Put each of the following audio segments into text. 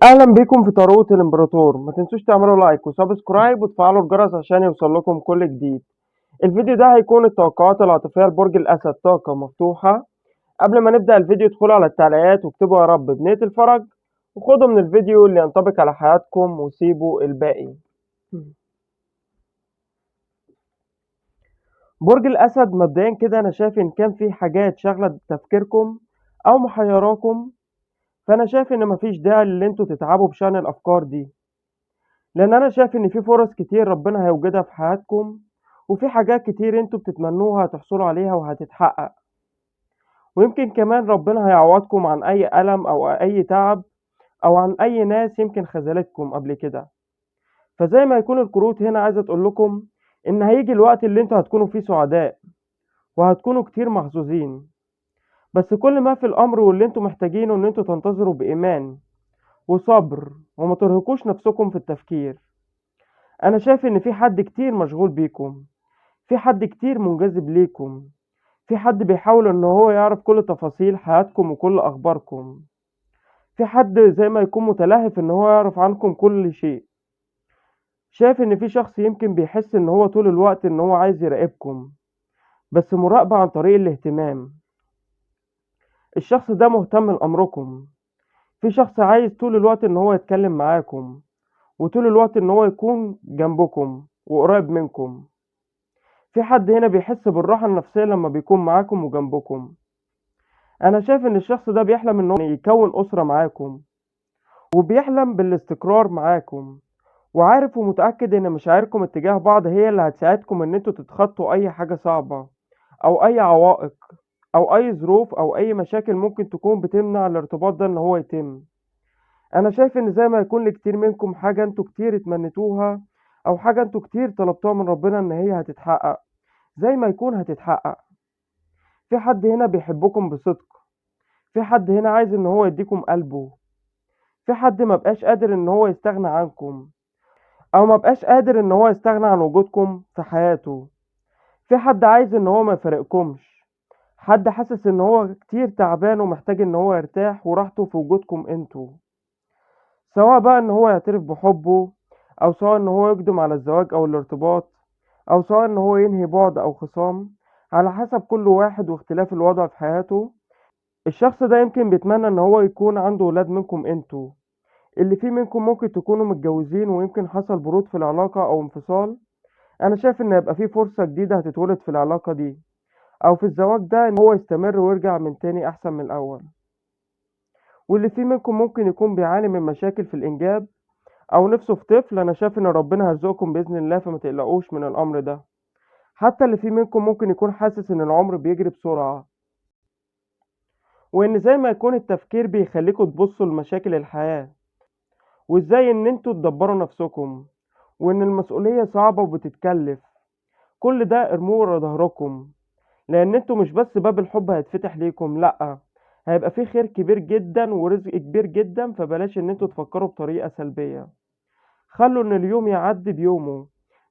اهلا بيكم في طاروت الامبراطور. ما تنسوش تعملوا لايك وسبسكرايب وتفعلوا الجرس عشان يوصل لكم كل جديد. الفيديو ده هيكون التوقعات العاطفية لبرج الاسد، طاقة مفتوحة. قبل ما نبدأ الفيديو ادخلوا على التعليقات واكتبوا يا رب بنية الفرج، وخدوا من الفيديو اللي ينطبق على حياتكم وسيبوا الباقي. برج الاسد مبدئيا كده انا شايف ان كان في حاجات شاغلة تفكيركم او محيراكم، فانا شايف ان مفيش داعي اللي انتوا تتعبوا بشأن الافكار دي، لأن أنا شايف إن في فرص كتير ربنا هيوجدها في حياتكم، وفي حاجات كتير انتوا بتتمنوها هتحصلوا عليها وهتتحقق، ويمكن كمان ربنا هيعوضكم عن أي ألم أو أي تعب أو عن أي ناس يمكن خذلتكم قبل كده. فزي ما يكون الكروت هنا عايزة تقول لكم إن هيجي الوقت اللي انتوا هتكونوا فيه سعداء وهتكونوا كتير محظوظين، بس كل ما في الأمر واللي انتوا محتاجينه إن انتوا تنتظروا بإيمان وصبر وما ترهقوش نفسكم في التفكير. أنا شايف إن في حد كتير مشغول بيكم، في حد كتير منجذب ليكم، في حد بيحاول ان هو يعرف كل تفاصيل حياتكم وكل اخباركم، في حد زي ما يكون متلهف ان هو يعرف عنكم كل شيء. شايف ان في شخص يمكن بيحس ان هو طول الوقت ان هو عايز يراقبكم، بس مراقبة عن طريق الاهتمام. الشخص ده مهتم لامركم. في شخص عايز طول الوقت ان هو يتكلم معاكم، وطول الوقت ان هو يكون جنبكم وقريب منكم. في حد هنا بيحس بالراحة النفسية لما بيكون معاكم وجنبكم. أنا شايف إن الشخص ده بيحلم إن هو يكون أسرة معاكم، وبيحلم بالاستقرار معاكم، وعارف ومتأكد إن مشاعركم اتجاه بعض هي اللي هتساعدكم إن انتوا تتخطوا أي حاجة صعبة أو أي عوائق أو أي ظروف أو أي مشاكل ممكن تكون بتمنع الارتباط ده إن هو يتم. أنا شايف إن زي ما يكون لكتير منكم حاجة انتوا كتير اتمنيتوها، أو حاجة انتوا كتير طلبتوها من ربنا إن هي هتتحقق، زي ما يكون هتتحقق. في حد هنا بيحبكم بصدق، في حد هنا عايز إن هو يديكم قلبه، في حد ما بقاش قادر إن هو يستغنى عنكم، أو ما بقاش قادر إن هو يستغنى عن وجودكم في حياته. في حد عايز إن هو ما يفارقكمش، حد حاسس إن هو كتير تعبان ومحتاج إن هو يرتاح وراحته في وجودكم انتوا، سواء بقى إن هو يعترف بحبه، أو سواء إن هو يقدم على الزواج أو الارتباط، أو سواء إن هو ينهي بعد أو خصام، على حسب كل واحد واختلاف الوضع في حياته. الشخص ده يمكن بيتمنى إن هو يكون عنده ولاد منكم انتوا، اللي فيه منكم ممكن تكونوا متجوزين ويمكن حصل برود في العلاقة أو انفصال. أنا شايف إن هيبقى فيه فرصة جديدة هتتولد في العلاقة دي، أو في الزواج ده إن هو يستمر ويرجع من تاني أحسن من الأول. واللي فيه منكم ممكن يكون بيعاني من مشاكل في الإنجاب أو نفسه في طفل. أنا شايف إن ربنا هيرزقكم بإذن الله، فما تقلقوش من الأمر ده. حتى اللي فيه منكم ممكن يكون حاسس إن العمر بيجري بسرعة، وإن زي ما يكون التفكير بيخليكوا تبصوا لمشاكل الحياة وإزاي إن انتوا تدبروا نفسكم، وإن المسؤولية صعبة وبتتكلف. كل ده ارموه ورا ظهركم، لأن انتوا مش بس باب الحب هيتفتح ليكم، لأ، هيبقى فيه خير كبير جدا ورزق كبير جدا. فبلاش ان انتوا تفكروا بطريقة سلبية، خلوا ان اليوم يعدي بيومه.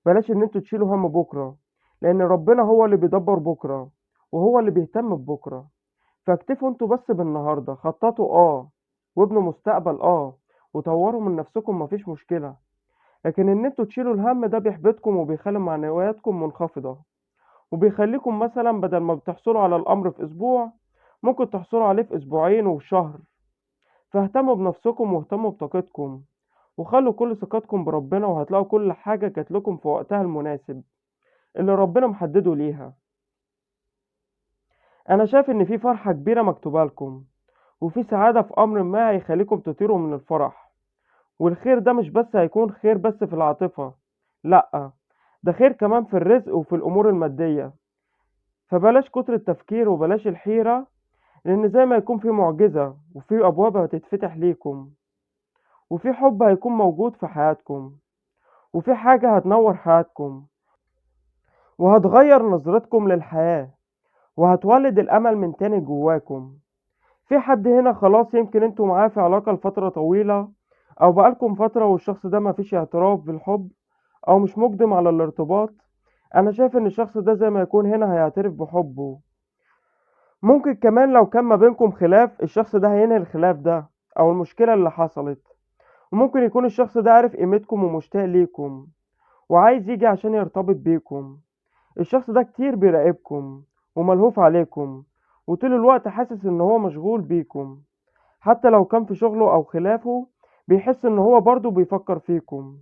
بلاش ان انتوا تشيلوا هم بكرة، لأن ربنا هو اللي بيدبر بكرة وهو اللي بيهتم ببكرة. فاكتفوا انتوا بس بالنهاردة، خططوا وابنوا مستقبل وطوروا من نفسكم، مفيش مشكلة. لكن ان انتوا تشيلوا الهم ده بيحبطكم وبيخلي معنوياتكم منخفضة، وبيخليكم مثلا بدل ما بتحصلوا على الامر في اسبوع ممكن تحصلوا عليه في اسبوعين وفي شهر. فاهتموا بنفسكم واهتموا بطاقتكم، وخلوا كل ثقتكم بربنا، وهتلاقوا كل حاجة جات لكم في وقتها المناسب اللي ربنا محدده ليها. انا شايف ان في فرحة كبيرة مكتوبة لكم، وفي سعادة في امر ما هيخليكم تطيروا من الفرح. والخير ده مش بس هيكون خير بس في العاطفة، لأ، ده خير كمان في الرزق وفي الأمور المادية. فبلاش كتر التفكير وبلاش الحيرة، لأن زي ما يكون في معجزة وفي أبواب هتتفتح ليكم، وفي حب هيكون موجود في حياتكم، وفي حاجة هتنور حياتكم وهتغير نظرتكم للحياة، وهتولد الأمل من تاني جواكم. في حد هنا خلاص يمكن انتوا معاه في علاقة لفترة طويلة، أو بقالكم فترة والشخص ده مفيش اعتراف بالحب أو مش مقدم على الارتباط. أنا شايف إن الشخص ده زي ما يكون هنا هيعترف بحبه. ممكن كمان لو كان ما بينكم خلاف، الشخص ده هينهي الخلاف ده أو المشكلة اللي حصلت، وممكن يكون الشخص ده عارف قيمتكم ومشتاق ليكم وعايز يجي عشان يرتبط بيكم. الشخص ده كتير بيراقبكم وملهوف عليكم، وطول الوقت حاسس إن هو مشغول بيكم، حتى لو كان في شغله أو خلافه بيحس إن هو برضه بيفكر فيكم.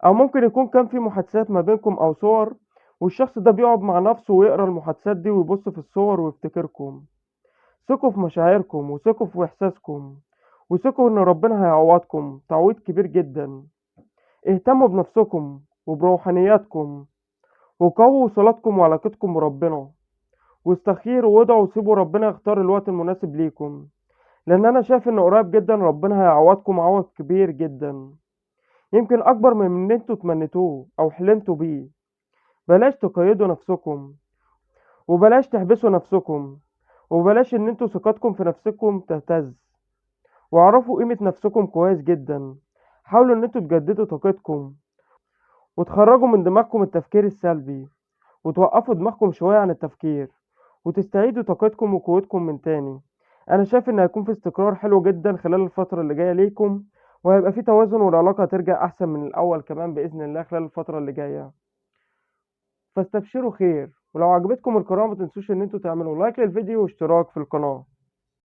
أو ممكن يكون كان في محادثات ما بينكم أو صور، والشخص ده بيقعد مع نفسه ويقرأ المحادثات دي ويبص في الصور ويفتكركم. ثقوا في مشاعركم وثقوا في إحساسكم، وثقوا إن ربنا هيعوضكم تعويض كبير جدا. اهتموا بنفسكم وبروحانياتكم، وقووا صلاتكم وعلاقتكم بربنا، واستخيروا وادعوا وسيبوا ربنا يختار الوقت المناسب ليكم، لأن أنا شايف إن قريب جدا ربنا هيعوضكم عوض كبير جدا، يمكن أكبر من اللي انتوا تمنيتوه أو حلمتوا بيه. بلاش تقيدوا نفسكم، وبلاش تحبسوا نفسكم، وبلاش إن انتوا ثقتكم في نفسكم تهتز. واعرفوا قيمة نفسكم كويس جدا. حاولوا إن انتوا تجددوا طاقتكم، وتخرجوا من دماغكم التفكير السلبي، وتوقفوا دماغكم شوية عن التفكير، وتستعيدوا طاقتكم وقوتكم من تاني. أنا شايف إن هيكون في استقرار حلو جدا خلال الفترة اللي جاية ليكم، وهيبقى في توازن والعلاقة هترجع أحسن من الأول كمان بإذن الله خلال الفترة اللي جاية. فاستبشروا خير، ولو عجبتكم القناة ما تنسوش إن انتوا تعملوا لايك للفيديو واشتراك في القناة.